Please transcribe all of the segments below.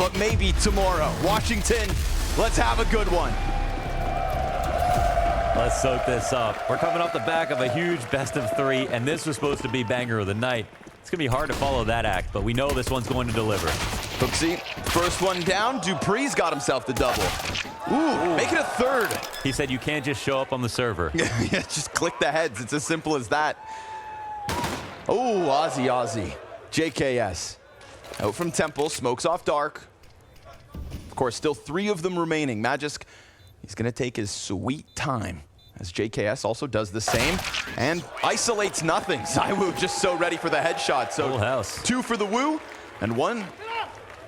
but maybe tomorrow. Washington, let's have a good one. Let's soak this up. We're coming off the back of a huge best of 3, and this was supposed to be banger of the night. It's going to be hard to follow that act, but we know this one's going to deliver. Hooksy, first one down. Dupree's got himself the double. Ooh, make it a third. He said you can't just show up on the server. Yeah, just click the heads. It's as simple as that. Oh, Ozzy. JKS. Out from Temple, smokes off Dark. Of course, still 3 of them remaining. Magisk, he's going to take his sweet time as JKS also does the same and isolates nothing. ZywOo just so ready for the headshot. So Full house. 2 for the Woo and 1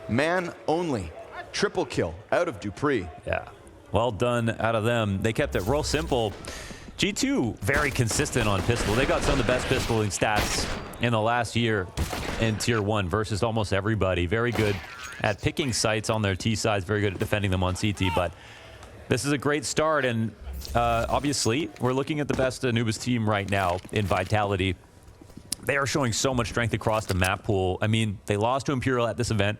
man only. Triple kill out of Dupree. Yeah, well done out of them. They kept it real simple. G2 very consistent on pistol. They got some of the best pistoling stats in the last year in Tier 1 versus almost everybody. Very good at picking sites on their T sides, very good at defending them on CT. But this is a great start, and obviously we're looking at the best Anubis team right now in Vitality. They are showing so much strength across the map pool. I mean, they lost to Imperial at this event.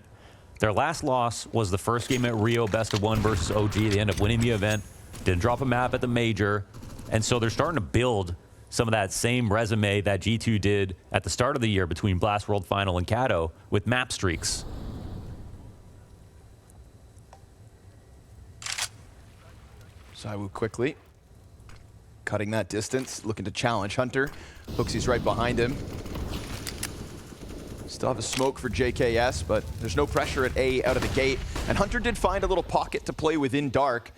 Their last loss was the first game at Rio, best of 1 versus OG. They ended up winning the event, didn't drop a map at the major, and so they're starting to build some of that same resume that G2 did at the start of the year between Blast World Final and Kato with map streaks. ZywOo quickly cutting that distance, looking to challenge Hunter. Hooksy's right behind him. Still have a smoke for JKS, but there's no pressure at A out of the gate. And Hunter did find a little pocket to play within Dark.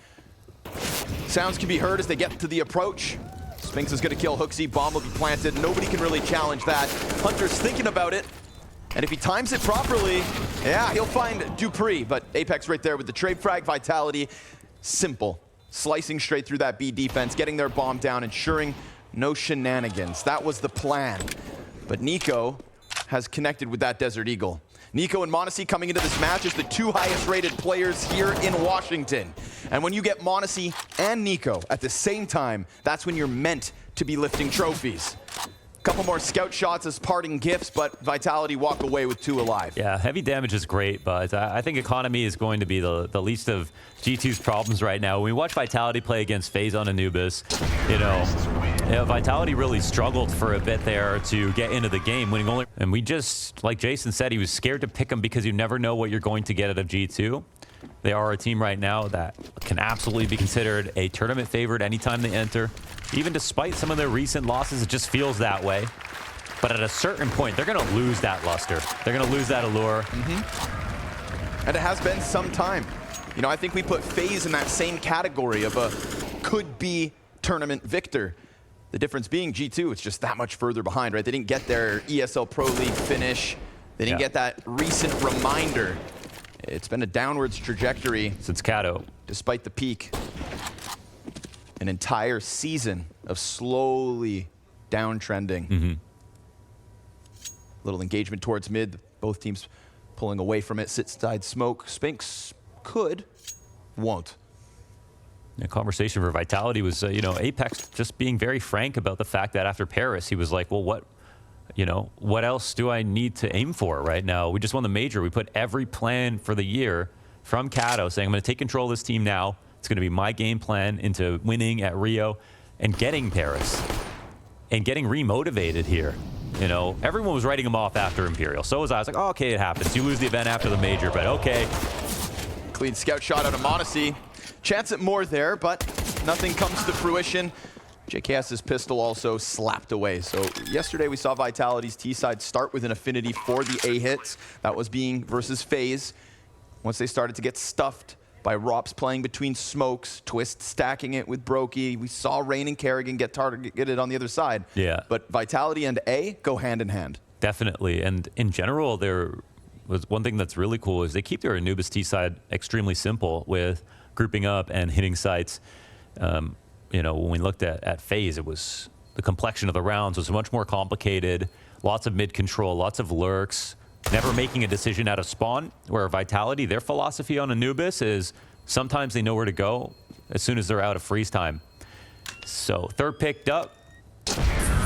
Sounds can be heard as they get to the approach. Spinks is gonna kill Hooksy, bomb will be planted. Nobody can really challenge that. Hunter's thinking about it, and if he times it properly, yeah, he'll find Dupree. But Apex right there with the trade frag. Vitality, simple. Slicing straight through that B defense, getting their bomb down, ensuring no shenanigans. That was the plan. But NiKo has connected with that Desert Eagle. NiKo and m0NESY coming into this match as the 2 highest rated players here in Washington. And when you get m0NESY and NiKo at the same time, that's when you're meant to be lifting trophies. Couple more scout shots as parting gifts, but Vitality walk away with 2 alive. Yeah, heavy damage is great, but I think economy is going to be the least of G2's problems right now. When we watch Vitality play against FaZe on Anubis, you know, Vitality really struggled for a bit there to get into the game, winning only. And we just, like Jason said, he was scared to pick them because you never know what you're going to get out of G2. They are a team right now that can absolutely be considered a tournament favorite anytime they enter. Even despite some of their recent losses, it just feels that way. But at a certain point, they're going to lose that luster. They're going to lose that allure. And it has been some time. You know, I think we put FaZe in that same category of a could-be tournament victor. The difference being G2, it's just that much further behind, right? They didn't get their ESL Pro League finish. They didn't get that recent reminder. It's been a downwards trajectory Since Kato. despite the peak. An entire season of slowly downtrending. Little engagement towards mid. Both teams pulling away from it. Sit side smoke. Spinks could, won't. The conversation for Vitality was, you know, Apex just being very frank about the fact that after Paris, he was like, well, what else do I need to aim for right now? We just won the major. We put every plan for the year from Kato saying, I'm going to take control of this team now. It's going to be my game plan into winning at Rio and getting Paris and getting remotivated here. You know, everyone was writing him off after Imperial. So was I. I was like, oh, okay, it happens. You lose the event after the major, but okay. Clean scout shot out of m0NESY. Chance at more there, but nothing comes to fruition. JKS's pistol also slapped away. So yesterday we saw Vitality's T-side start with an affinity for the A hits. That was being versus FaZe. Once they started to get stuffed by Rops playing between smokes, Twist stacking it with Brokey. We saw Rain and Kerrigan get targeted on the other side. Yeah. But Vitality and A go hand in hand. Definitely. And in general, there was one thing that's really cool is they keep their Anubis T-side extremely simple with grouping up and hitting sites. You know, when we looked at FaZe, it was the complexion of the rounds was much more complicated. Lots of mid control, lots of lurks, never making a decision out of spawn. Where Vitality, their philosophy on Anubis is sometimes they know where to go as soon as they're out of freeze time. So third picked up,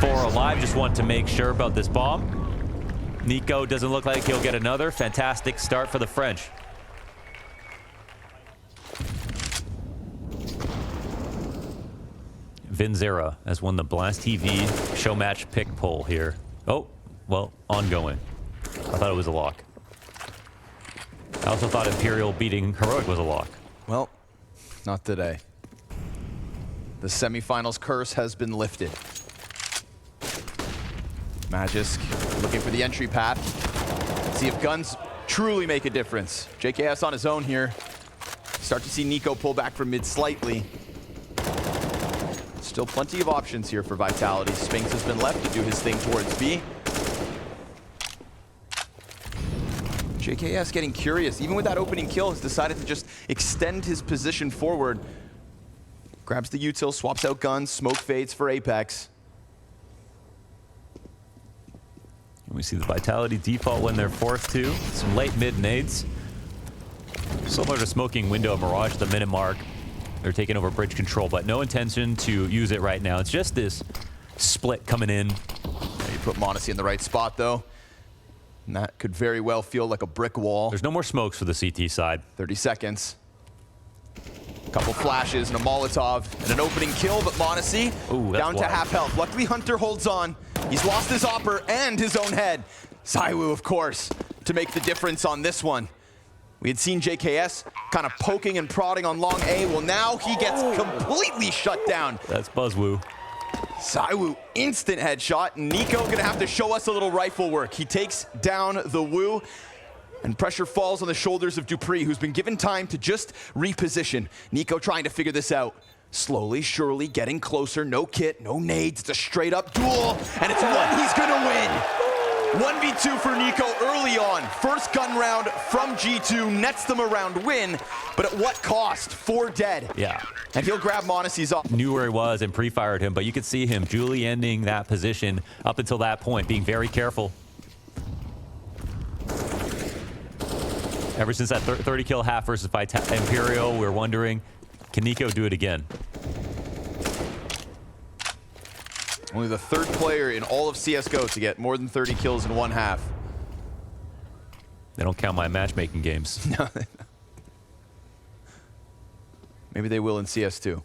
4 alive. Just want to make sure about this bomb. NiKo doesn't look like he'll get another. Fantastic start for the French. Vinzera has won the Blast TV show match pick poll here. Oh, well, ongoing. I thought it was a lock. I also thought Imperial beating Heroic was a lock. Well, not today. The semifinals curse has been lifted. Magisk looking for the entry path. See if guns truly make a difference. JKS on his own here. Start to see NiKo pull back from mid slightly. Still plenty of options here for Vitality. Spinx has been left to do his thing towards B. JKS getting curious. Even with that opening kill, has decided to just extend his position forward. Grabs the util, swaps out guns, smoke fades for Apex. We see the Vitality default when they're forced to. Some late mid nades. Similar to smoking window Mirage at the minute mark. They're taking over bridge control, but no intention to use it right now. It's just this split coming in. Yeah, you put m0NESY in the right spot, though. And that could very well feel like a brick wall. There's no more smokes for the CT side. 30 seconds. A couple flashes and a Molotov and an opening kill, but m0NESY down to half health. Luckily, Hunter holds on. He's lost his Opper and his own head. ZywOo, of course, to make the difference on this one. We had seen JKS kind of poking and prodding on long A. Well, now he gets completely shut down. That's BuzzWoo. ZywOo, instant headshot. NiKo gonna have to show us a little rifle work. He takes down the Woo, and pressure falls on the shoulders of dupreeh, who's been given time to just reposition. NiKo trying to figure this out. Slowly, surely getting closer. No kit, no nades. It's a straight up duel, and it's one he's gonna win. 1v2 for NiKo early on. First gun round from G2 nets them a round win, but at what cost? 4 dead. Yeah. And he'll grab m0NESY's up. Knew where he was and pre-fired him, but you could see him duly ending that position up until that point, being very careful. Ever since that 30 kill half versus Imperial, we're wondering, can NiKo do it again? Only the 3rd player in all of CSGO to get more than 30 kills in one half. They don't count my matchmaking games. No. Maybe they will in CS2.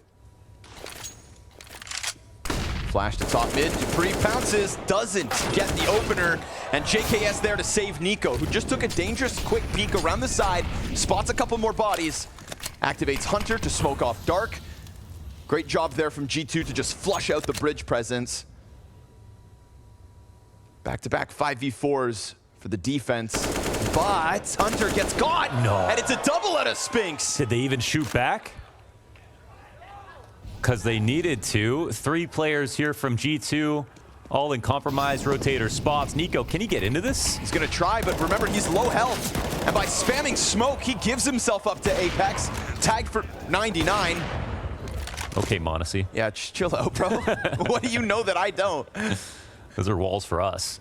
Flash to top mid. dupreeh pounces, doesn't get the opener. And JKS there to save NiKo, who just took a dangerous quick peek around the side, spots a couple more bodies, activates Hunter to smoke off Dark. Great job there from G2 to just flush out the bridge presence. Back-to-back 5v4s for the defense, but Hunter gets caught. No. And it's a double out of Spinx. Did they even shoot back? Because they needed to. 3 players here from G2, all in compromised rotator spots. NiKo, can he get into this? He's gonna try, but remember, he's low health. And by spamming smoke, he gives himself up to Apex. Tagged for 99. Okay, m0NESY. Yeah, just chill out, bro. What do you know that I don't? Those are walls for us.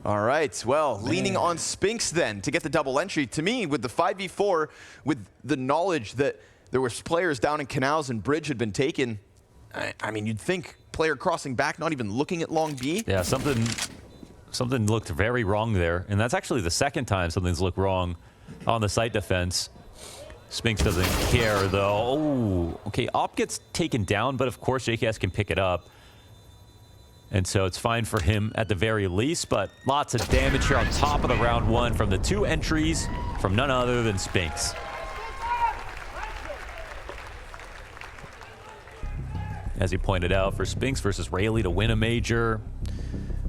All right, well, leaning on Spinx then to get the double entry. To me, with the 5v4, with the knowledge that there were players down in canals and bridge had been taken, I mean, you'd think player crossing back, not even looking at long B. Yeah, something looked very wrong there. And that's actually the second time something's looked wrong on the site defense. Spinx doesn't care, though. Oh, okay, Op gets taken down, but of course JKS can pick it up. And so it's fine for him at the very least, but lots of damage here on top of the round 1 from the 2 entries from none other than Spinx. As he pointed out, for Spinx versus Rayleigh to win a major,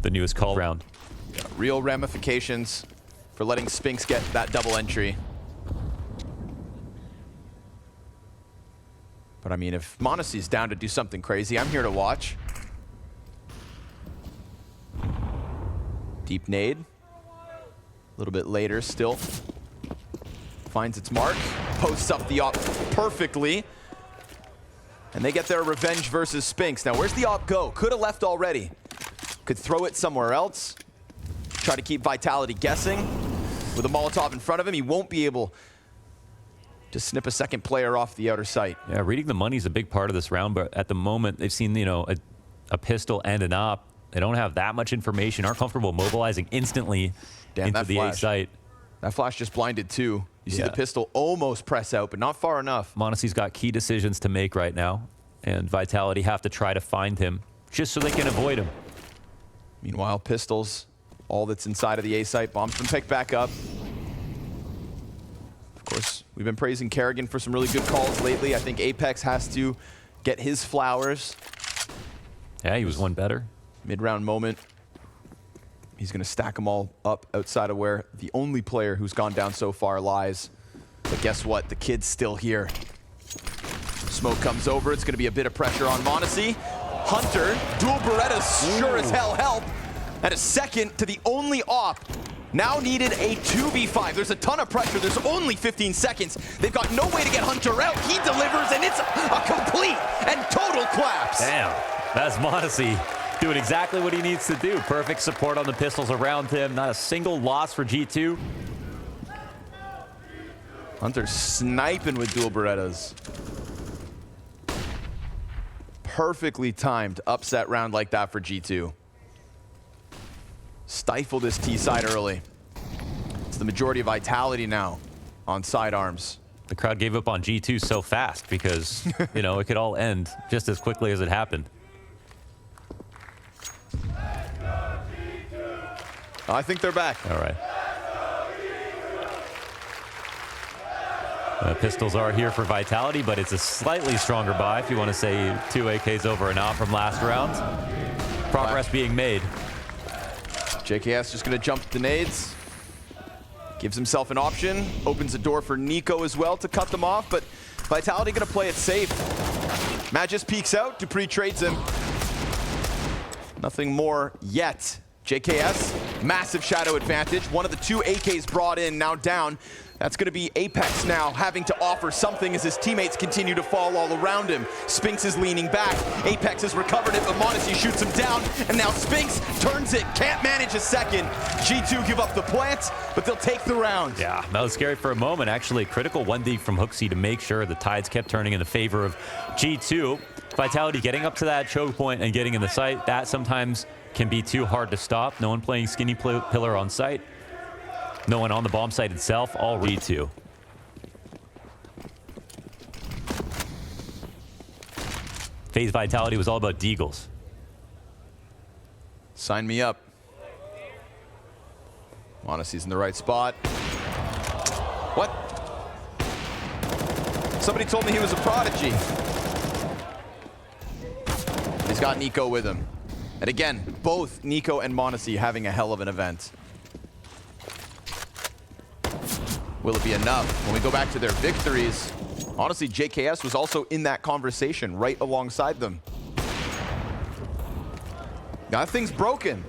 the newest call round. Real ramifications for letting Spinx get that double entry. But I mean, if m0NESY's down to do something crazy, I'm here to watch. Deep nade. A little bit later still. Finds its mark. Posts up the op perfectly. And they get their revenge versus Spinx. Now, where's the op go? Could have left already. Could throw it somewhere else. Try to keep Vitality guessing. With a Molotov in front of him, he won't be able to snip a second player off the outer sight. Yeah, reading the money is a big part of this round, but at the moment, they've seen, you know, a pistol and an op. They don't have that much information, aren't comfortable mobilizing instantly into the A site. That flash just blinded too. You see the pistol almost press out, but not far enough. m0NESY's got key decisions to make right now. and Vitality have to try to find him just so they can avoid him. Meanwhile, Pistols, all that's inside of the A site. Bomb's been picked back up. Of course, we've been praising Kerrigan for some really good calls lately. I think Apex has to get his flowers. Yeah, he was one better. Mid-round moment. He's going to stack them all up outside of where the only player who's gone down so far lies. But guess what? The kid's still here. Smoke comes over. It's going to be a bit of pressure on m0NESY. Hunter, dual Berettas sure as hell help. And a second to the only op. Now needed a 2v5. There's a ton of pressure. There's only 15 seconds. They've got no way to get Hunter out. He delivers, and it's a complete and total collapse. Damn, that's m0NESY doing exactly what he needs to do. Perfect support on the Pistols around him. Not a single loss for G2. Hunter sniping with dual Berettas. Perfectly timed upset round like that for G2. Stifle this T side early. It's the majority of Vitality now on sidearms. The crowd gave up on G2 so fast because, you know, it could all end just as quickly as it happened. I think they're back. All right. Pistols are here for Vitality, but it's a slightly stronger buy if you want to say 2 AKs over and out from last round. Progress being made. JKS just going to jump the nades. Gives himself an option. Opens the door for NiKo as well to cut them off, but Vitality going to play it safe. Magis peeks out. dupreeh trades him. Nothing more yet. JKS, massive shadow advantage. One of the 2 AKs brought in, now down. That's going to be Apex now, having to offer something as his teammates continue to fall all around him. Spinx is leaning back. Apex has recovered it, but m0NESY shoots him down, and now Spinx turns it. Can't manage a second. G2 give up the plant, but they'll take the round. Yeah, that was scary for a moment. Actually, critical 1D from HooXi to make sure the tides kept turning in the favor of G2. Vitality getting up to that choke point and getting in the site. That sometimes can be too hard to stop. No one playing skinny pillar on site. No one on the bomb site itself, all G2. FaZe Vitality was all about Deagles. Sign me up. m0NESY's in the right spot. What? Somebody told me he was a prodigy. He's got NiKo with him. And again, both NiKo and m0NESY having a hell of an event. Will it be enough? When we go back to their victories, honestly, JKS was also in that conversation right alongside them. That thing's broken.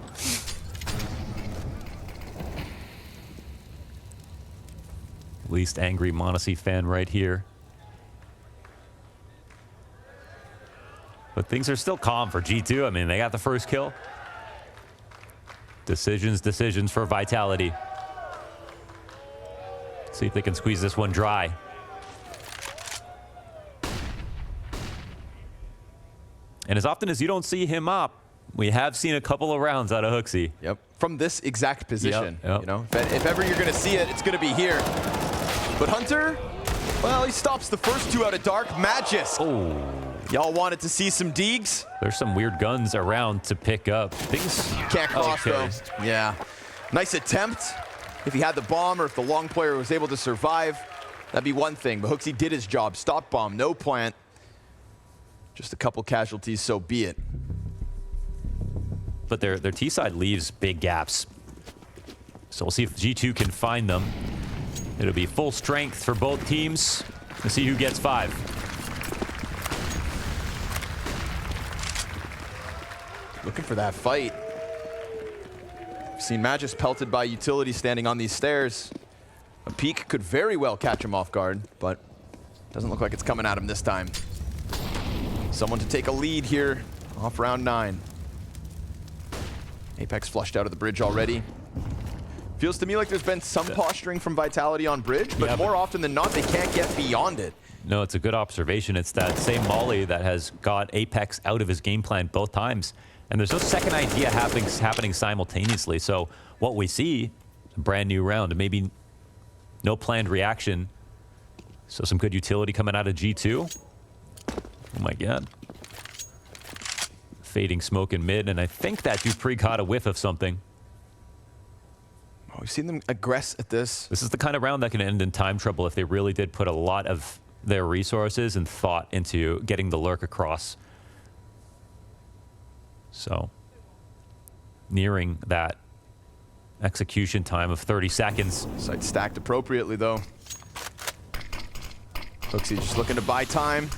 Least angry m0NESY fan right here. But things are still calm for G2. I mean, they got the first kill. Decisions for Vitality. See if they can squeeze this one dry. And as often as you don't see him up, we have seen a couple of rounds out of HooXi. Yep. From this exact position. Yep. You know, if ever you're going to see it, it's going to be here. But Hunter, well, he stops the first 2 out of Dark. Magis. Oh. Y'all wanted to see some Deegs? There's some weird guns around to pick up. Things Can't cross okay. though. Yeah. Nice attempt. If he had the bomb or if the long player was able to survive, that'd be one thing. But HooXi did his job. Stop bomb, no plant. Just a couple casualties, so be it. But their T side leaves big gaps. So we'll see if G2 can find them. It'll be full strength for both teams. We'll see who gets 5. Looking for that fight. We've seen Magis pelted by utility standing on these stairs. A peek could very well catch him off guard, but doesn't look like it's coming at him this time. Someone to take a lead here off round 9. Apex flushed out of the bridge already. Feels to me like there's been some posturing from Vitality on bridge, but more often than not, they can't get beyond it. No, it's a good observation. It's that same Molly that has got Apex out of his game plan both times. And there's no second idea happening simultaneously. So what we see, a brand new round, and maybe no planned reaction. So some good utility coming out of G2. Oh my god. Fading smoke in mid, and I think that dupreeh caught a whiff of something. Oh, we've seen them aggress at this. This is the kind of round that can end in time trouble if they really did put a lot of their resources and thought into getting the lurk across. So, nearing that execution time of 30 seconds. Site stacked appropriately, though. HooXi just looking to buy time.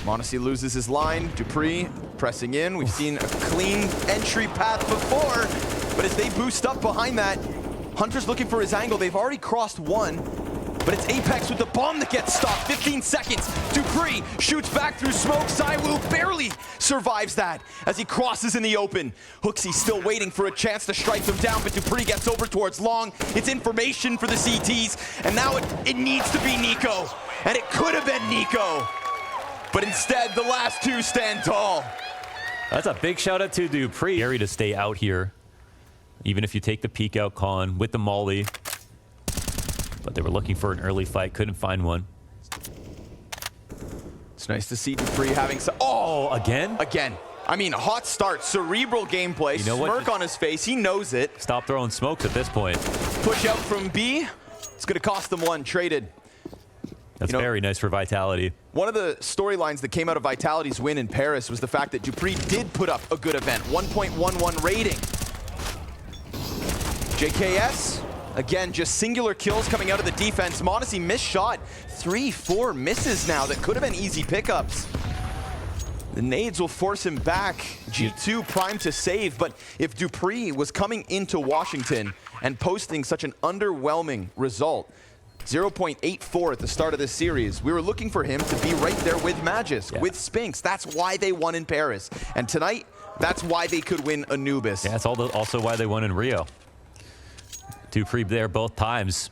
m0NESY loses his line. dupreeh pressing in. We've seen a clean entry path before, but as they boost up behind that, Hunter's looking for his angle. They've already crossed one, but it's Apex with the bomb that gets stopped. 15 seconds. dupreeh shoots back through smoke. ZywOo barely survives that as he crosses in the open. HooXi still waiting for a chance to strike them down, but dupreeh gets over towards long. It's information for the CTs, and now it needs to be NiKo. And it could have been NiKo, but instead the last two stand tall. That's a big shout out to dupreeh. Scary to stay out here, even if you take the peek out con with the molly. But they were looking for an early fight, couldn't find one. It's nice to see dupreeh having some. Oh, again? Again. I mean, hot start, cerebral gameplay, You know what? smirk on his face. He knows it. Stop throwing smokes at this point. Push out from B. It's going to cost them one. Traded. That's You know, very nice for Vitality. One of the storylines that came out of Vitality's win in Paris was the fact that dupreeh did put up a good event. 1.11 rating. JKS, again, just singular kills coming out of the defense. m0NESY missed shot. 3-4 misses now that could have been easy pickups. The nades will force him back. G2 primed to save, but if dupreeh was coming into Washington and posting such an underwhelming result, 0.84 at the start of this series, we were looking for him to be right there with Magisk, with Spinx. That's why they won in Paris. And tonight, that's why they could win Anubis. Yeah, that's also why they won in Rio. dupreeh there both times.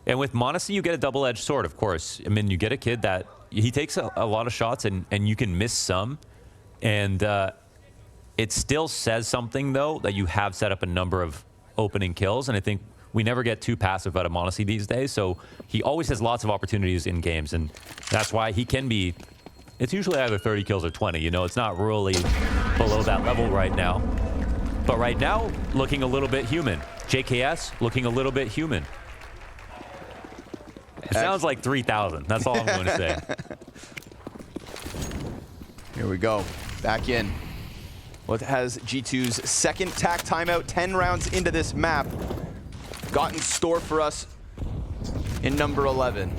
And with m0NESY, you get a double-edged sword, of course. I mean, you get a kid that he takes a lot of shots and you can miss some. And it still says something, though, that you have set up a number of opening kills. And I think we never get too passive out of m0NESY these days. So he always has lots of opportunities in games. And that's why he can be, it's usually either 30 kills or 20. You know, it's not really below that level right now. But right now, looking a little bit human. JKS looking a little bit human. It sounds like 3,000. That's all I'm going to say. Here we go. Back in. What has G2's second TAC timeout, 10 rounds into this map, got in store for us in number 11.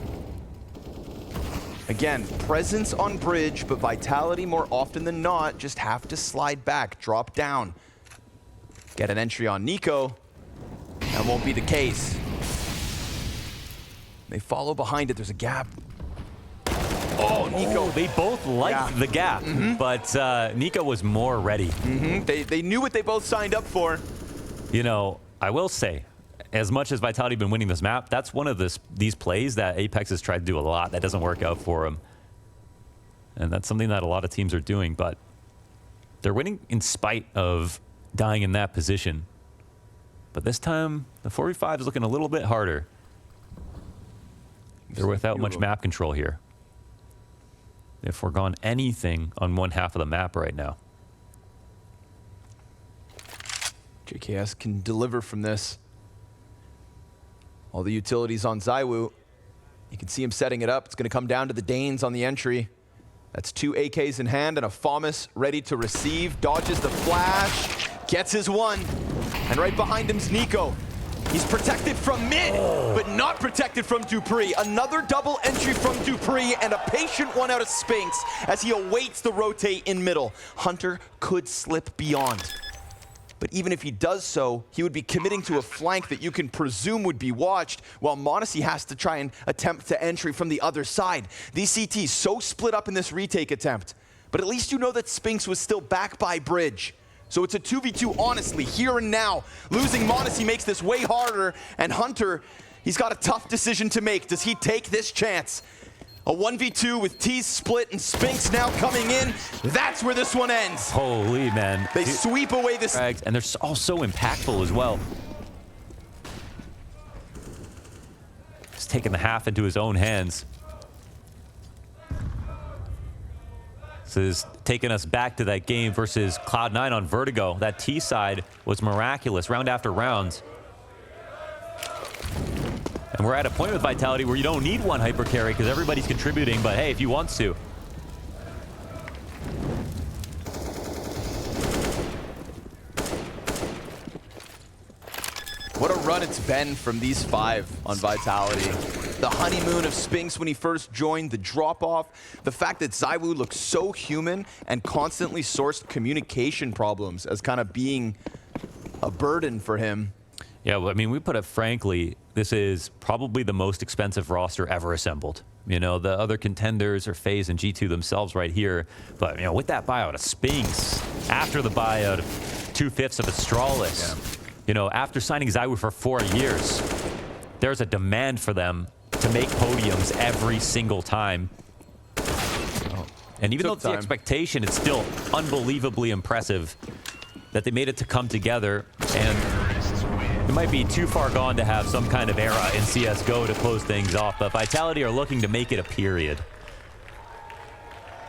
Again, presence on bridge, but Vitality more often than not just have to slide back, drop down. Get an entry on NiKo. That won't be the case. They follow behind it. There's a gap. Oh, NiKo. Oh, they both liked the gap, but NiKo was more ready. They knew what they both signed up for. You know, I will say, as much as Vitality been winning this map, that's one of these plays that Apex has tried to do a lot that doesn't work out for them. And that's something that a lot of teams are doing, but they're winning in spite of dying in that position. But this time, the 4v5 is looking a little bit harder. They're without much map control here. They've foregone anything on one half of the map right now. JKS can deliver from this. All the utilities on ZywOo. You can see him setting it up. It's going to come down to the Danes on the entry. That's 2 AKs in hand and a FAMAS ready to receive. Dodges the flash, gets his one. And right behind him's NiKo. He's protected from mid, but not protected from dupreeh. Another double entry from dupreeh and a patient one out of Spinx as he awaits the rotate in middle. Hunter could slip beyond. But even if he does so, he would be committing to a flank that you can presume would be watched, while m0NESY has to try and attempt to entry from the other side. These CTs so split up in this retake attempt, but at least you know that Spinx was still back by bridge. So it's a 2v2 honestly, here and now. Losing m0NESY makes this way harder, and Hunter, he's got a tough decision to make. Does he take this chance? A 1v2 with T's split and Spinx now coming in. That's where this one ends. Holy man. They sweep away this. And they're all so impactful as well. He's taking the half into his own hands. This is taking us back to that game versus Cloud9 on Vertigo. That T side was miraculous, round after round. And we're at a point with Vitality where you don't need one hyper carry because everybody's contributing, but hey, if you want to. What a run it's been from these 5 on Vitality. The honeymoon of Spinks when he first joined, the drop-off, the fact that ZywOo looks so human and constantly sourced communication problems as kind of being a burden for him. Yeah, well, I mean, we put it frankly, this is probably the most expensive roster ever assembled. You know, the other contenders are FaZe and G2 themselves right here. But, you know, with that buyout of Spinks, after the buyout of 2/5 of Astralis, you know, after signing ZywOo for 4 years, there's a demand for them to make podiums every single time. And even though it's the expectation, it's still unbelievably impressive that they made it to come together. And it might be too far gone to have some kind of era in CSGO to close things off, but Vitality are looking to make it a period.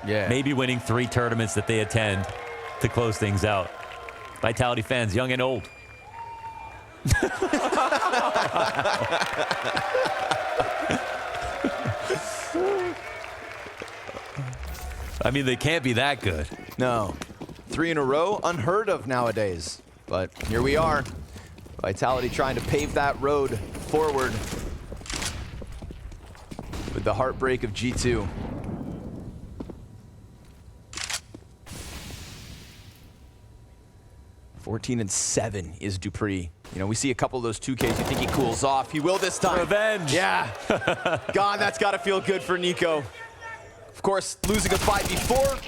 Yeah. Maybe winning 3 tournaments that they attend to close things out. Vitality fans, young and old. I mean, they can't be that good. No. 3 in a row, unheard of nowadays. But here we are. Vitality trying to pave that road forward with the heartbreak of G2. (14-7) is dupreeh. You know, we see a couple of those 2Ks. You think he cools off. He will this time. Revenge. Yeah. God, that's got to feel good for NiKo. Of course, losing a 5v4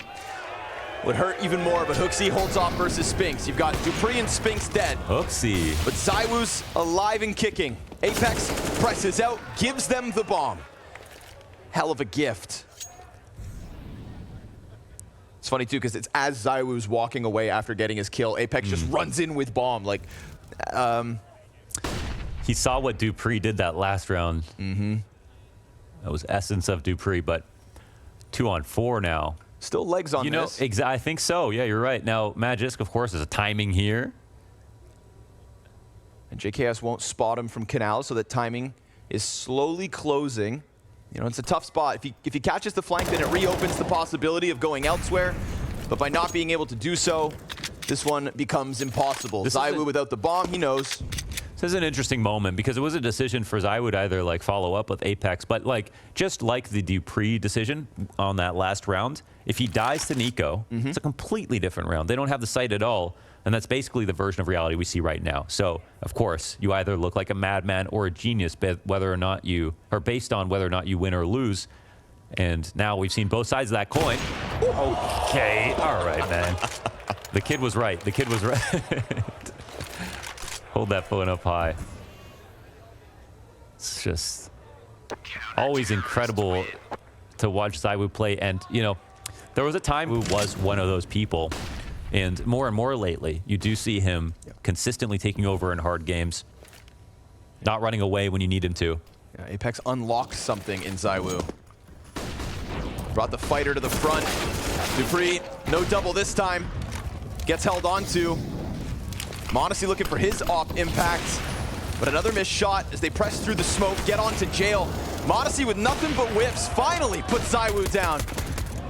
would hurt even more, but HooXi holds off versus Spinks. You've got dupreeh and Spinks dead. HooXi. But ZywOo's alive and kicking. Apex presses out, gives them the bomb. Hell of a gift. It's funny, too, because it's as ZywOo's walking away after getting his kill, Apex just runs in with bomb. Like, he saw what dupreeh did that last round. That was essence of dupreeh, but 2-on-4 now. Still legs on this. You know, I think so. Yeah, you're right. Now, Magisk, of course, is a timing here. And JKS won't spot him from Canal, so that timing is slowly closing. You know, it's a tough spot. If he catches the flank, then it reopens the possibility of going elsewhere. But by not being able to do so, this one becomes impossible. ZywOo without the bomb, he knows. This is an interesting moment because it was a decision for ZywOo to either like follow up with Apex, but like just like the dupreeh decision on that last round, if he dies to NiKo, it's a completely different round. They don't have the sight at all, and that's basically the version of reality we see right now. So of course, you either look like a madman or a genius, whether or not you, or based on whether or not you win or lose. And now we've seen both sides of that coin. Okay, all right, man. The kid was right. The kid was right. Hold that phone up high. It's just always incredible to watch ZywOo play. And, you know, there was a time who was one of those people. And more lately, you do see him consistently taking over in hard games. Not running away when you need him to. Yeah, Apex unlocked something in ZywOo. Brought the fighter to the front. dupreeh, no double this time. Gets held onto. m0NESY looking for his op impact, but another missed shot as they press through the smoke, get onto jail. m0NESY with nothing but whiffs finally puts ZywOo down.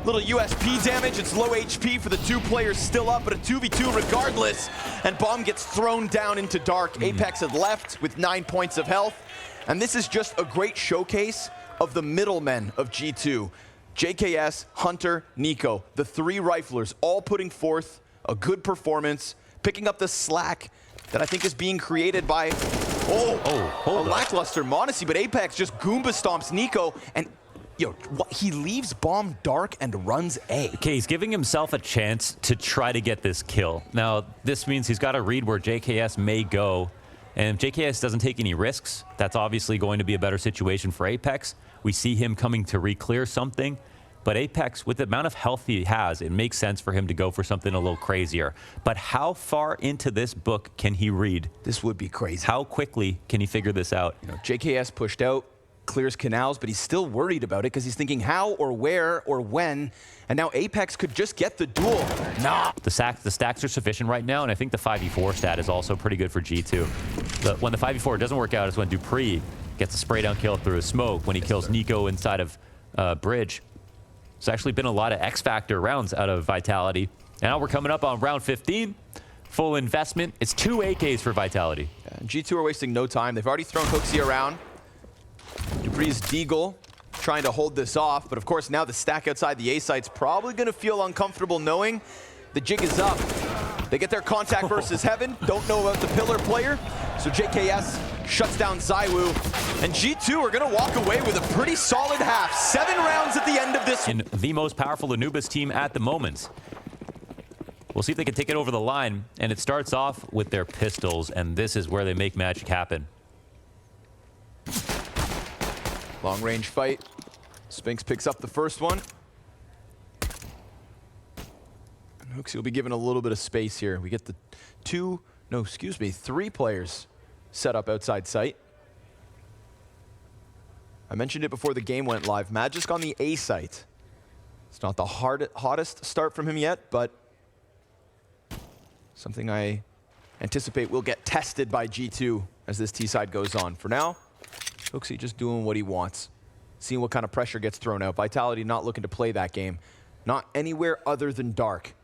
Little USP damage, it's low HP for the 2 players still up, but a 2v2 regardless. And bomb gets thrown down into dark. Apex had left with 9 points of health. And this is just a great showcase of the middlemen of G2. JKS, Hunter, NiKo, the 3 riflers all putting forth a good performance, picking up the slack that I think is being created by a lackluster m0NESY, but Apex just Goomba stomps NiKo, and he leaves bomb dark and runs A. Okay, he's giving himself a chance to try to get this kill. Now, this means he's got to read where JKS may go, and if JKS doesn't take any risks, that's obviously going to be a better situation for Apex. We see him coming to re-clear something. But Apex, with the amount of health he has, it makes sense for him to go for something a little crazier. But how far into this book can he read? This would be crazy. How quickly can he figure this out? JKS pushed out. clears canals, but he's still worried about it because he's thinking how or where or when. And now Apex could just get the duel. Nah. The stacks are sufficient right now, and I think the 5v4 stat is also pretty good for G2. When the 5v4 doesn't work out is when dupreeh gets a spray down kill through a smoke, when he kills NiKo inside of Bridge. There's actually been a lot of X-Factor rounds out of Vitality. And now we're coming up on round 15. Full investment. It's 2 AKs for Vitality. Yeah, G2 are wasting no time. They've already thrown HooXi around. dupreeh's Deagle trying to hold this off, but of course now the stack outside the A site's probably going to feel uncomfortable knowing the jig is up. They get their contact versus Heaven, don't know about the pillar player, so JKS shuts down ZywOo, and G2 are going to walk away with a pretty solid half. 7 rounds at the end of this. And the most powerful Anubis team at the moment. We'll see if they can take it over the line, and it starts off with their pistols, and this is where they make magic happen. Long range fight. Spinx picks up the first one. And HooXi will be given a little bit of space here. We get the 3 players set up outside site. I mentioned it before the game went live. Magisk on the A site. It's not the hottest start from him yet, but something I anticipate will get tested by G2 as this T side goes on. For now, HooXi just doing what he wants, seeing what kind of pressure gets thrown out. Vitality not looking to play that game, not anywhere other than dark.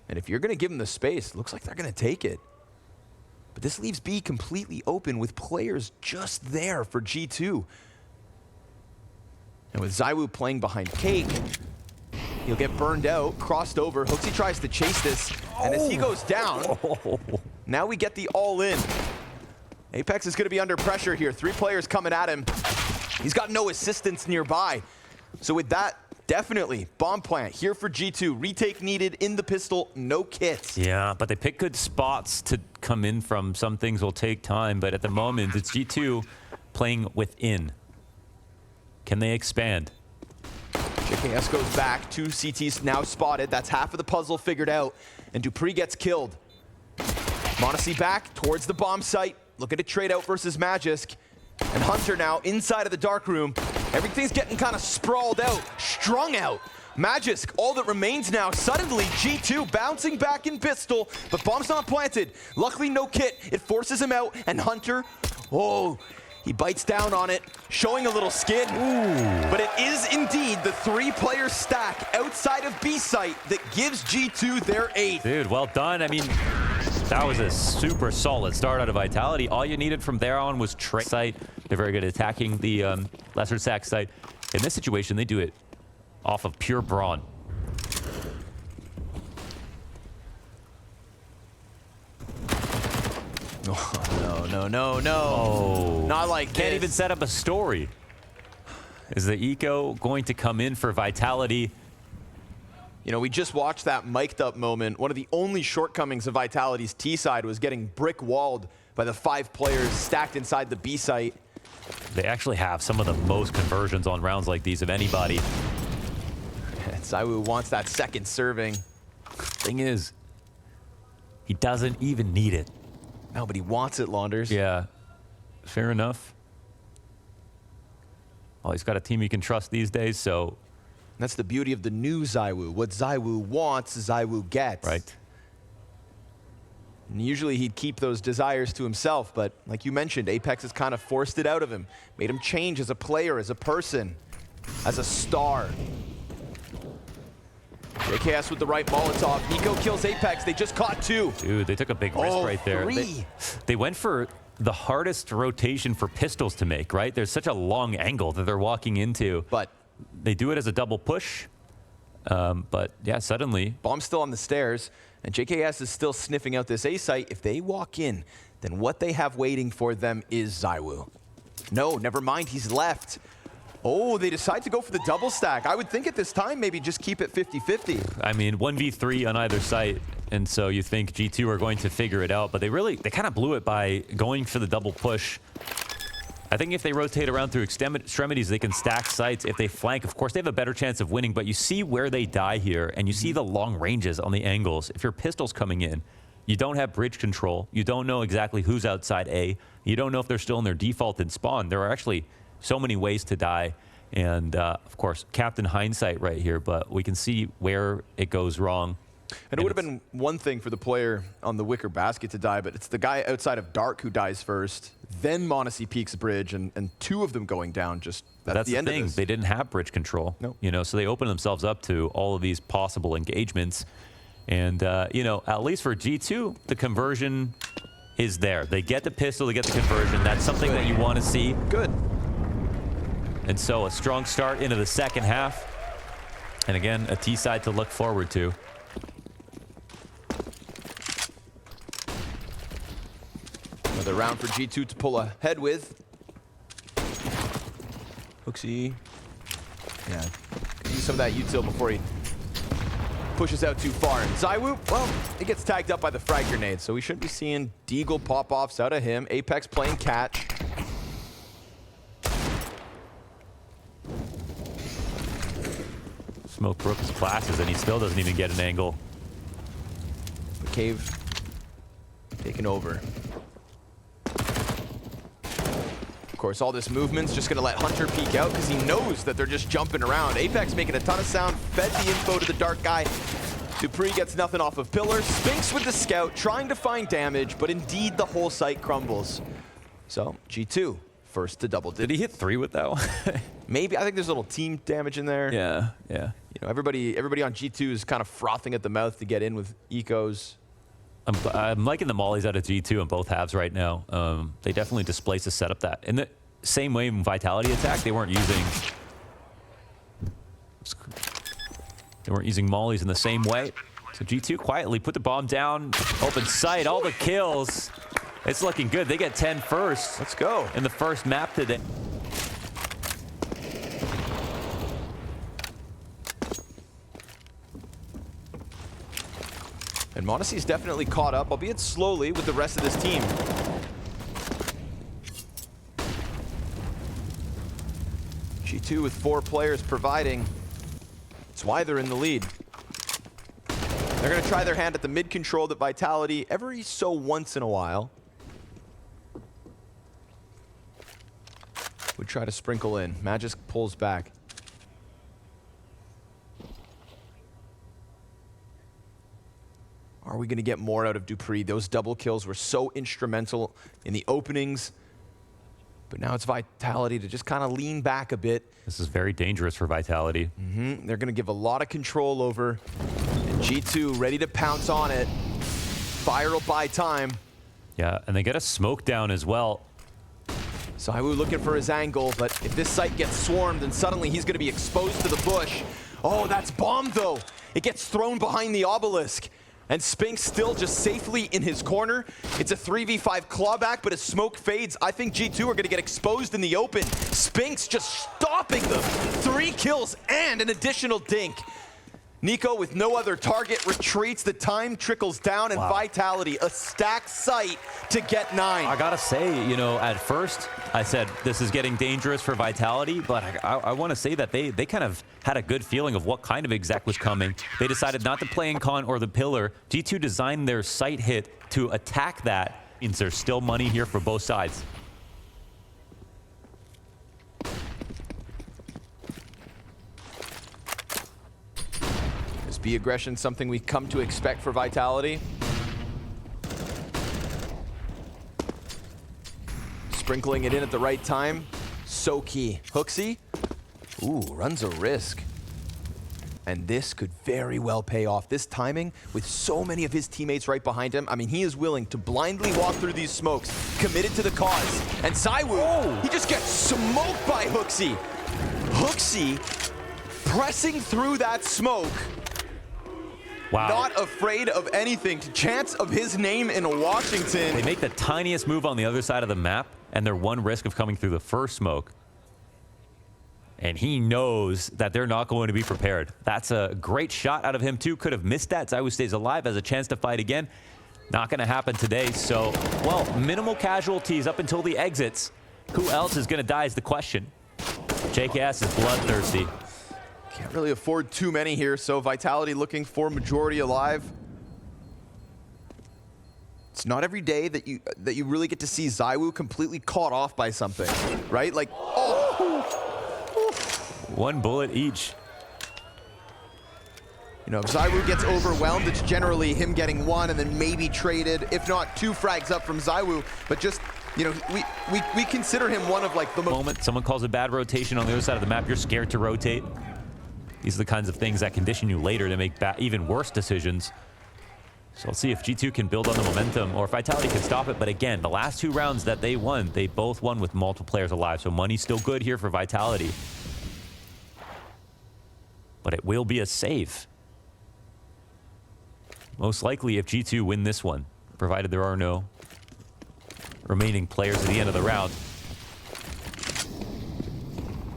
And if you're going to give them the space, it looks like they're going to take it. But this leaves B completely open with players just there for G2. And with ZywOo playing behind Cake, he'll get burned out, crossed over. HooXi tries to chase this, and as he goes down, now we get the all-in. Apex is going to be under pressure here. 3 players coming at him. He's got no assistance nearby. So with that, definitely bomb plant here for G2. Retake needed in the pistol, no kits. Yeah, but they pick good spots to come in from. Some things will take time, but at the moment, it's G2 playing within. Can they expand? JKS goes back. 2 CTs now spotted. That's half of the puzzle figured out. And dupreeh gets killed. m0NESY back towards the bomb site. Looking to trade out versus Magisk. And Hunter now inside of the dark room. Everything's getting kind of sprawled out, strung out. Magisk, all that remains now. Suddenly, G2 bouncing back in pistol, but bomb's not planted. Luckily, no kit. It forces him out, and Hunter, he bites down on it, showing a little skin. Ooh. But it is indeed the 3-player stack outside of B site that gives G2 their 8th. Dude, well done. I mean, that was a super solid start out of Vitality. All you needed from there on was trade site. They're very good at attacking the lesser stack site. In this situation, they do it off of pure brawn. No. Oh. Not like Can't this. even set up a story. Is the eco going to come in for Vitality? You know, we just watched that mic'd up moment. One of the only shortcomings of Vitality's T side was getting brick walled by the 5 players stacked inside the B site. They actually have some of the most conversions on rounds like these of anybody. ZywOo wants that second serving. Thing is, he doesn't even need it. No, but he wants it, Launders. Yeah, fair enough. Well, he's got a team he can trust these days, so... That's the beauty of the new ZywOo. What ZywOo wants, ZywOo gets. Right. And usually he'd keep those desires to himself, but like you mentioned, Apex has kind of forced it out of him. Made him change as a player, as a person, as a star. JKS with the right Molotov. NiKo kills Apex. They just caught 2. Dude, they took a big risk right there. 3. They went for the hardest rotation for pistols to make, right? There's such a long angle that they're walking into. But they do it as a double push. But yeah, suddenly. Bomb's still on the stairs, and JKS is still sniffing out this A site. If they walk in, then what they have waiting for them is ZywOo. No, never mind, he's left. Oh, they decide to go for the double stack. I would think at this time, maybe just keep it 50-50. I mean, 1v3 on either site, and so you think G2 are going to figure it out, but they kind of blew it by going for the double push. I think if they rotate around through extremities, they can stack sites. If they flank, of course, they have a better chance of winning, but you see where they die here, and you see the long ranges on the angles. If your pistol's coming in, you don't have bridge control. You don't know exactly who's outside A. You don't know if they're still in their default and spawn. There are actually So many ways to die. And, of course, Captain Hindsight right here, but we can see where it goes wrong. And it would have been one thing for the player on the wicker basket to die, but it's the guy outside of Dark who dies first, then m0NESY peeks bridge, and two of them going down. Just that's the end thing. of this. They didn't have bridge control. Nope. You know, so they opened themselves up to all of these possible engagements. And, you know, at least for G2, the conversion is there. They get the pistol, they get the conversion. That's something that you want to see. Good. And so a strong start into the second half. And again, a T-side to look forward to. Another round for G2 to pull ahead with. HooXi. Yeah. Could use some of that util before he pushes out too far. And ZywOo, well, he gets tagged up by the frag grenade, so we should be seeing Deagle pop-offs out of him. Apex playing catch. Smoke Brooks classes, and he still doesn't even get an angle. The cave taken over. Of course, all this movement's just gonna let Hunter peek out because he knows that they're just jumping around. Apex making a ton of sound, fed the info to the Dark guy. dupreeh gets nothing off of Pillar. Spinx with the scout, trying to find damage, but indeed the whole site crumbles. So, G2, first to double Did he hit 3 with that one? Maybe. I think there's a little team damage in there. Yeah. You know, everybody on G2 is kind of frothing at the mouth to get in with ecos. I'm liking the mollies out of G2 on both halves right now. They definitely displace the setup that. In the same way in Vitality attack, they weren't using mollies in the same way. So G2 quietly put the bomb down, open sight, all the kills. It's looking good. They get 10 first. Let's go. In the first map today. And m0NESY's definitely caught up, albeit slowly, with the rest of this team. G2 with 4 players providing. That's why they're in the lead. They're going to try their hand at the mid control that Vitality every so once in a while would try to sprinkle in. Magisk pulls back. Are we going to get more out of dupreeh? Those double kills were so instrumental in the openings. But now it's Vitality to just kind of lean back a bit. This is very dangerous for Vitality. They're going to give a lot of control over. And G2 ready to pounce on it. Fire will buy time. Yeah, and they get a smoke down as well. ZywOo looking for his angle, but if this site gets swarmed, then suddenly he's going to be exposed to the bush. Oh, that's bomb, though. It gets thrown behind the obelisk. And Spinx still just safely in his corner. It's a 3v5 clawback, but as smoke fades, I think G2 are gonna get exposed in the open. Spinx just stopping them. 3 kills and an additional dink. NiKo with no other target retreats. The time trickles down, and Vitality, a stacked site to get 9. I gotta say, you know, at first I said this is getting dangerous for Vitality, but I want to say that they kind of had a good feeling of what kind of exec was coming. They decided not to play in Con or the Pillar. G2 designed their site hit to attack that. Means there's still money here for both sides. Is B aggression something we come to expect for Vitality? Sprinkling it in at the right time, so key. HooXi, ooh, runs a risk. And this could very well pay off. This timing, with so many of his teammates right behind him, I mean, he is willing to blindly walk through these smokes, committed to the cause. And ZywOo, he just gets smoked by HooXi. HooXi pressing through that smoke. Wow. Not afraid of anything. Chance of his name in Washington. They make the tiniest move on the other side of the map, and they're one risk of coming through the first smoke. And he knows that they're not going to be prepared. That's a great shot out of him, too. Could have missed that. ZywOo stays alive, has a chance to fight again. Not going to happen today. So, well, minimal casualties up until the exits. Who else is going to die is the question. JKS is bloodthirsty. Can't really afford too many here, so Vitality looking for majority alive. It's not every day that you really get to see ZywOo completely caught off by something, right? Like, oh! One bullet each. You know, if ZywOo gets overwhelmed, it's generally him getting one and then maybe traded, if not 2 frags up from ZywOo. But just, you know, we consider him one of like the most... Moment someone calls a bad rotation on the other side of the map, you're scared to rotate. These are the kinds of things that condition you later to make even worse decisions. So let's see if G2 can build on the momentum or if Vitality can stop it. But again, the last 2 rounds that they won, they both won with multiple players alive. So money's still good here for Vitality. But it will be a save. Most likely if G2 win this one, provided there are no remaining players at the end of the round.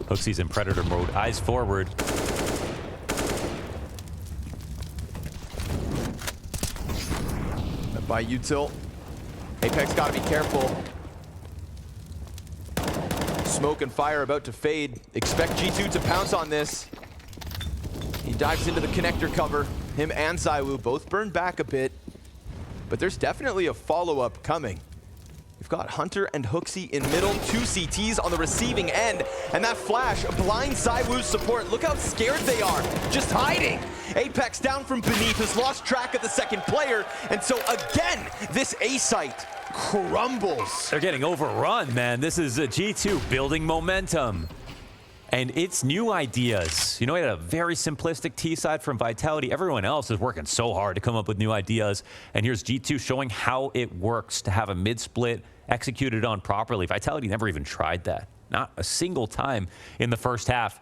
HooXi's in Predator mode, eyes forward. By Util. Apex got to be careful. Smoke and fire about to fade. Expect G2 to pounce on this. He dives into the connector cover. Him and ZywOo both burn back a bit, but there's definitely a follow-up coming. We've got Hunter and HooXi in middle, 2 CTs on the receiving end, and that flash blinds ZywOo's support. Look how scared they are, just hiding. Apex down from beneath has lost track of the second player, and so again, this A site crumbles. They're getting overrun, man. This is a G2 building momentum. And it's new ideas. You know, we had a very simplistic T side from Vitality. Everyone else is working so hard to come up with new ideas. And here's G2 showing how it works to have a mid-split executed on properly. Vitality never even tried that. Not a single time in the first half.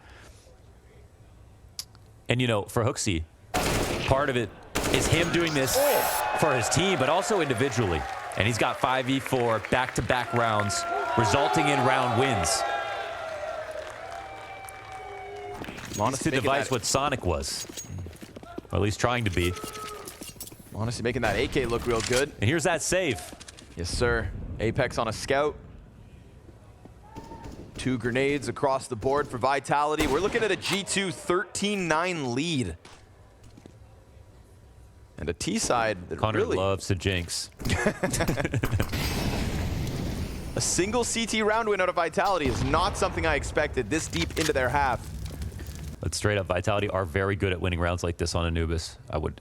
And, you know, for HooXi, part of it is him doing this for his team, but also individually. And he's got 5v4 back-to-back rounds, resulting in round wins. To devise what Sonic was, or at least trying to be. Honestly, making that AK look real good. And here's that save. Yes, sir. Apex on a scout. 2 grenades across the board for Vitality. We're looking at a G2 13-9 lead. And a T side that Connor really loves to jinx. A single CT round win out of Vitality is not something I expected this deep into their half. But straight up, Vitality are very good at winning rounds like this on Anubis. I would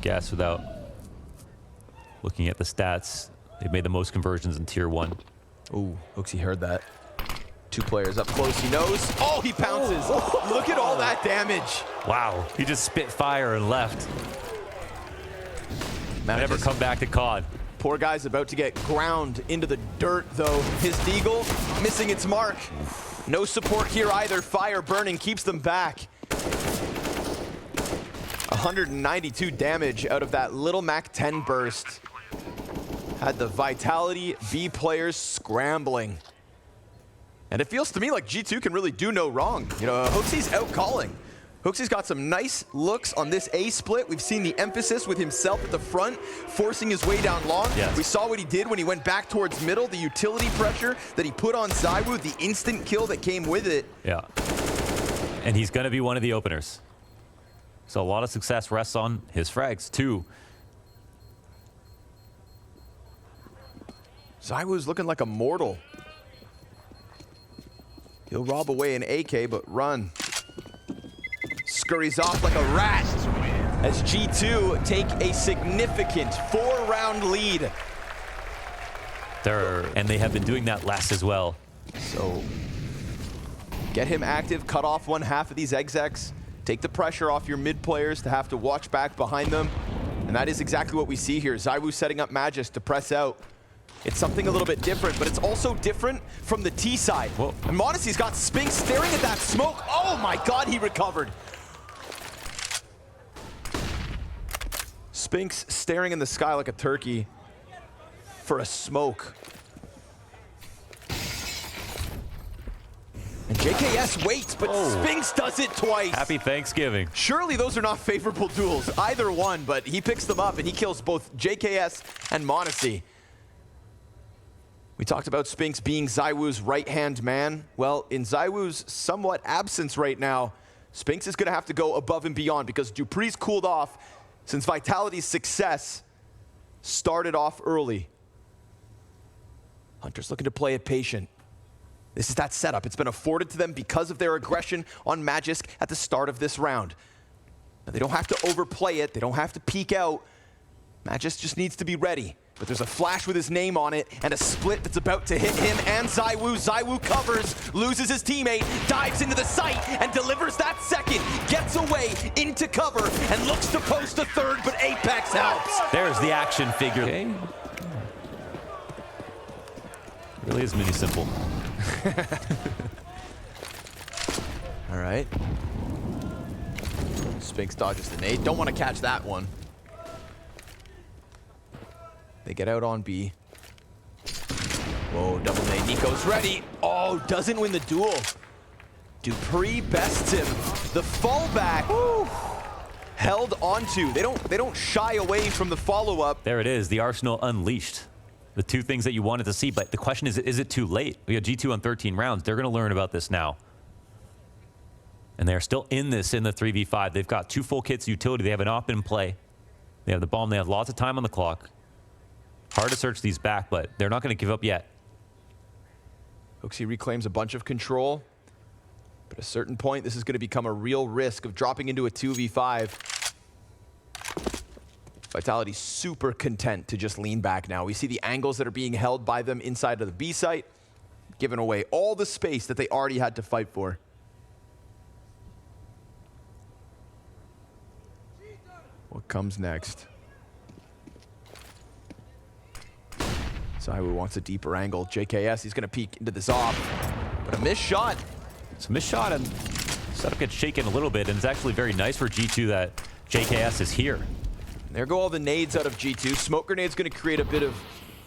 guess without looking at the stats. They've made the most conversions in Tier 1. Ooh, HooXi heard that. 2 players up close, he knows. Oh, he pounces. Look at all that damage. Wow, he just spit fire and left. Never come back to COD. Poor guy's about to get ground into the dirt, though. His Deagle missing its mark. No support here either. Fire burning keeps them back. 192 damage out of that little MAC-10 burst. Had the Vitality B players scrambling. And it feels to me like G2 can really do no wrong. You know, HooXi's out calling. HooXi's got some nice looks on this A split. We've seen the emphasis with himself at the front, forcing his way down long. Yes. We saw what he did when he went back towards middle, the utility pressure that he put on ZywOo, the instant kill that came with it. Yeah. And he's going to be one of the openers. So a lot of success rests on his frags, too. ZywOo's looking like a mortal. He'll rob away an AK, but run. Scurries off like a rat as G2 take a significant 4-round lead. And they have been doing that last as well. So get him active, cut off one half of these execs, take the pressure off your mid players to have to watch back behind them. And that is exactly what we see here. ZywOo setting up Magus to press out. It's something a little bit different, but it's also different from the T side. Whoa. And m0NESY's got Spinx staring at that smoke. Oh my God, he recovered. Spinx staring in the sky like a turkey for a smoke. And JKS waits, but Spinx does it twice. Happy Thanksgiving. Surely those are not favorable duels, either one, but he picks them up and he kills both JKS and m0NESY. We talked about Spinx being ZywOo's right-hand man. Well, in ZywOo's somewhat absence right now, Spinx is gonna have to go above and beyond because dupreeh's cooled off since Vitality's success started off early. Hunter's looking to play it patient. This is that setup. It's been afforded to them because of their aggression on Magisk at the start of this round. Now, they don't have to overplay it. They don't have to peek out. Magisk just needs to be ready. But there's a flash with his name on it and a split that's about to hit him and ZywOo. ZywOo covers, loses his teammate, dives into the site and delivers that second, gets away into cover and looks to post a third, but Apex helps. There's the action figure. Okay. Really is mini simple. All right. Spinx dodges the nade. Don't want to catch that one. They get out on B. Whoa, double nade. Nico's ready. Oh, doesn't win the duel. dupreeh bests him. The fallback held onto. They don't shy away from the follow-up. There it is, the Arsenal unleashed. The two things that you wanted to see, but the question is it too late? We got G2 on 13 rounds. They're going to learn about this now. And they're still in this in the 3v5. They've got 2 full kits utility. They have an op in play. They have the bomb. They have lots of time on the clock. Hard to search these back, but they're not going to give up yet. HooXi reclaims a bunch of control. But at a certain point, this is going to become a real risk of dropping into a 2v5. Vitality's super content to just lean back now. We see the angles that are being held by them inside of the B site, giving away all the space that they already had to fight for. What comes next? ZywOo wants a deeper angle. JKS, he's going to peek into this off, but a missed shot. It's a missed shot, and setup gets shaken a little bit, and it's actually very nice for G2 that JKS is here. There go all the nades out of G2. Smoke grenade's going to create a bit of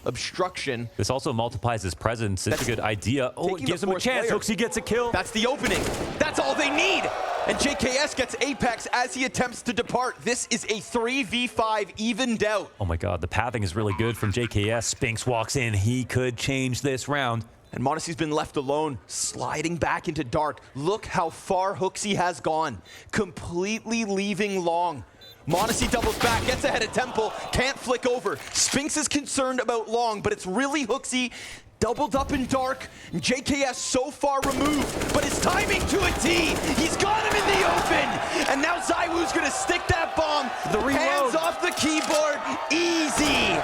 obstruction. This also multiplies his presence. It's a good idea. Oh, it gives him a chance. HooXi gets a kill. That's the opening. That's all they need. And JKS gets Apex as he attempts to depart. This is a 3v5 evened out. Oh my god, the pathing is really good from JKS. Spinx walks in. He could change this round. And m0NESY's been left alone, sliding back into dark. Look how far HooXi has gone. Completely leaving long. m0NESY doubles back, gets ahead of Temple, can't flick over. Spinx is concerned about long, but it's really HooXi doubled up in dark. And JKS so far removed, but his timing to a T. He's got him in the open. And now ZywOo's gonna stick that bomb. The reload. Hands off the keyboard, easy.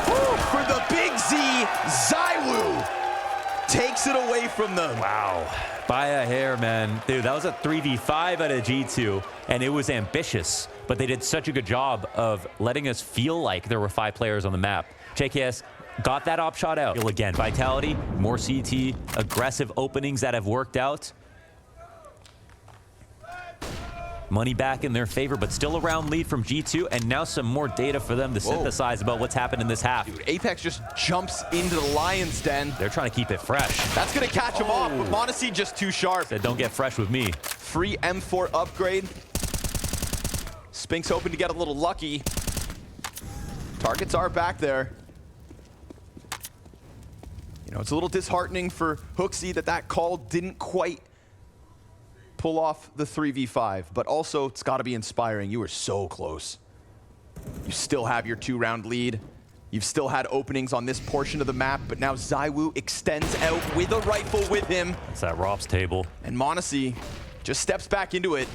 Woo, for the big Z, ZywOo takes it away from them. Wow. By a hair, man. Dude, that was a 3v5 out of G2, and it was ambitious, but they did such a good job of letting us feel like there were 5 players on the map. JKS got that op shot out. Again, Vitality, more CT, aggressive openings that have worked out. Money back in their favor, but still a round lead from G2, and now some more data for them to synthesize about what's happened in this half. Dude, Apex just jumps into the lion's den. They're trying to keep it fresh. That's gonna catch him off, but m0NESY just too sharp. Said, don't get fresh with me. Free M4 upgrade. Spinx hoping to get a little lucky. Targets are back there. You know, it's a little disheartening for HooXi that call didn't quite pull off the 3v5, but also it's got to be inspiring. You were so close. You still have your 2-round lead. You've still had openings on this portion of the map, but now ZywOo extends out with a rifle with him. It's that ROPS table. And m0NESY just steps back into it.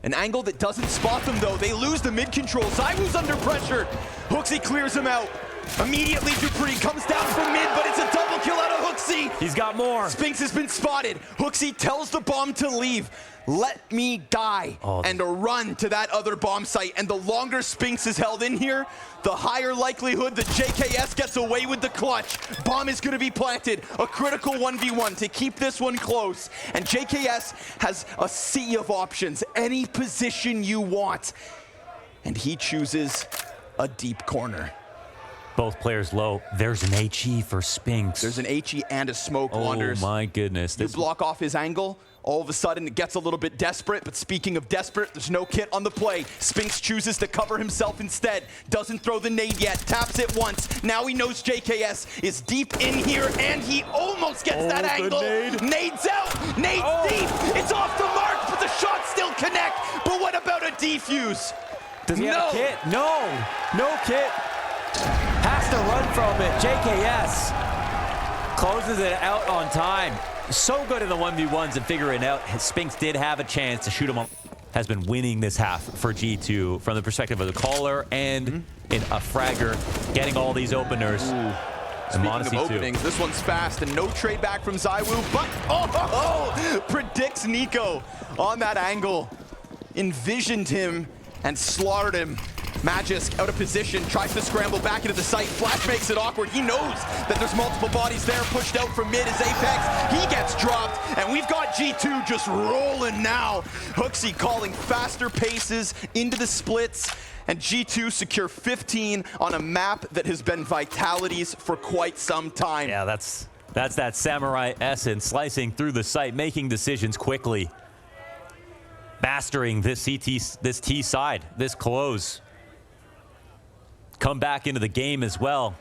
An angle that doesn't spot them, though. They lose the mid control. ZywOo's under pressure. HooXi clears him out. Immediately, dupreeh comes down from mid, but it's a double kill out of HooXi. He's got more. Spinx has been spotted. HooXi tells the bomb to leave. Let me die. And a run to that other bomb site. And the longer Spinx is held in here, the higher likelihood that JKS gets away with the clutch. Bomb is going to be planted. A critical 1v1 to keep this one close. And JKS has a sea of options. Any position you want. And he chooses a deep corner. Both players low. There's an HE for Spinx. There's an HE and a smoke, Wanders. Oh my goodness. You block off his angle. All of a sudden, it gets a little bit desperate, but speaking of desperate, there's no kit on the play. Spinx chooses to cover himself instead. Doesn't throw the nade yet, taps it once. Now he knows JKS is deep in here, and he almost gets that angle. Nade's out, nade's deep. It's off the mark, but the shots still connect. But what about a defuse? Does he have a kit? No, no kit. Has to run from it. JKS closes it out on time. so good in the 1v1s and figuring out Spinks did have a chance to shoot him up. Has been winning this half for G2 from the perspective of the caller and in a fragger, getting all these openers. Speaking of openings, this one's fast and no trade back from ZywOo, but predicts NiKo on that angle. Envisioned him and slaughtered him. Magisk out of position, tries to scramble back into the site. Flash makes it awkward. He knows that there's multiple bodies there. Pushed out from mid is Apex. He gets dropped, and we've got G2 just rolling now. HooXi calling faster paces into the splits, and G2 secure 15 on a map that has been Vitality's for quite some time. Yeah, that's that samurai essence, slicing through the site, making decisions quickly. Mastering this T side, this close. Come back into the game as well.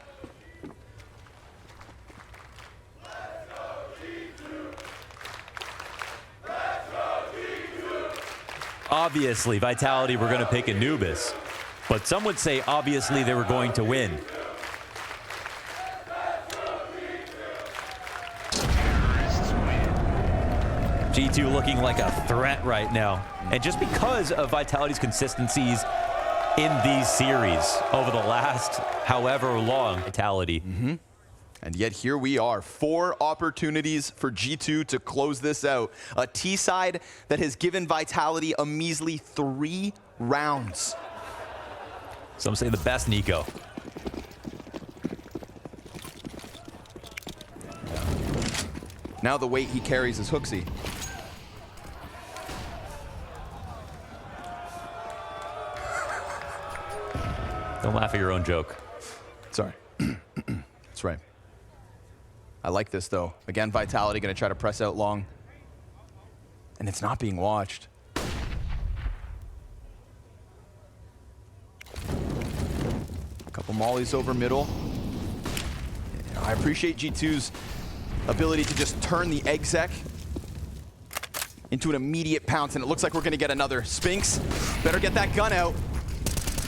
Obviously, Vitality were going to pick Anubis, but some would say obviously they were going to win. G2 looking like a threat right now. And just because of Vitality's consistencies in these series over the last however long, Vitality. And yet here we are, 4 opportunities for G2 to close this out. A T side that has given Vitality a measly 3 rounds. Some say the best NiKo. Now the weight he carries is HooXi. Don't laugh at your own joke. Sorry. That's right. I like this, though. Again, Vitality going to try to press out long. And it's not being watched. A couple mollies over middle. I appreciate G2's ability to just turn the exec into an immediate pounce, and it looks like we're going to get another. Spinks, better get that gun out.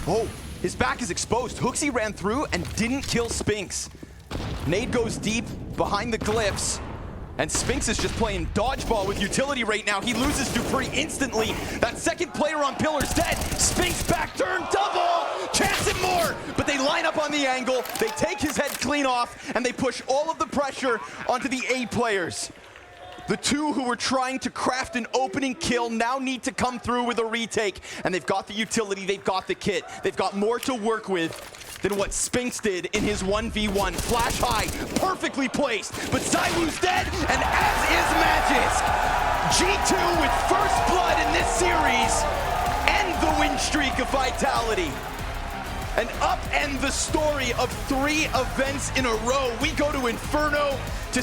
Oh, his back is exposed. HooXi ran through and didn't kill Spinks. Nade goes deep behind the glyphs, and Spinks is just playing dodgeball with utility right now. He loses Dupree instantly. That second player on Pillar's dead. Spinks back turn, double! Chance it more! But they line up on the angle, they take his head clean off, and they push all of the pressure onto the A players. The 2 who were trying to craft an opening kill now need to come through with a retake, and they've got the utility, they've got the kit, they've got more to work with than what Spinks did in his 1v1. Flash high, perfectly placed, but ZywOo's dead, and as is Magisk. G2 with first blood in this series, end the win streak of Vitality, and upend the story of 3 events in a row. We go to Inferno to